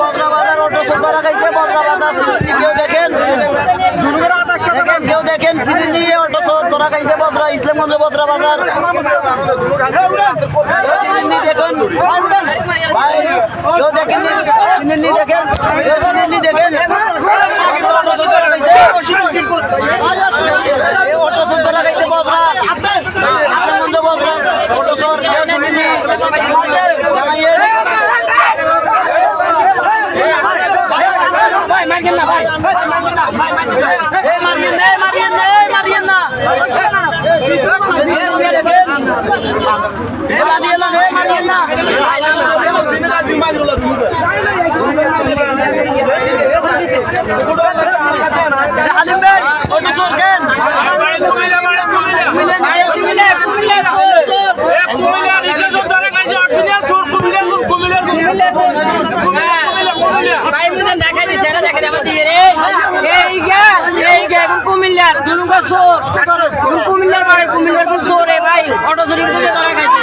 বদ্রাবাজার auto ধরা খাইছে। বদ্রাবাজার কেউ দেখেন, কেউ দেখেন সিলিন্ডার নিয়ে অটো ধরা খাইছে। বদ্রা ইসলামগঞ্জ বদ্রাবাজার সিলিন্ডার দেখেন ভাই, কেউ দেখেন সিলিন্ডার দেখেন, সিলিন্ডার দেখেন অটো ধরা খাইছে। অটো ধরা খাইছে বদ্রা ইসলামগঞ্জ বদ্রা অটো কুমিল্লার বাড়ি কুমিল্লার কোন চোরে ভাই অটো চুরি করে ধরা খাইছে।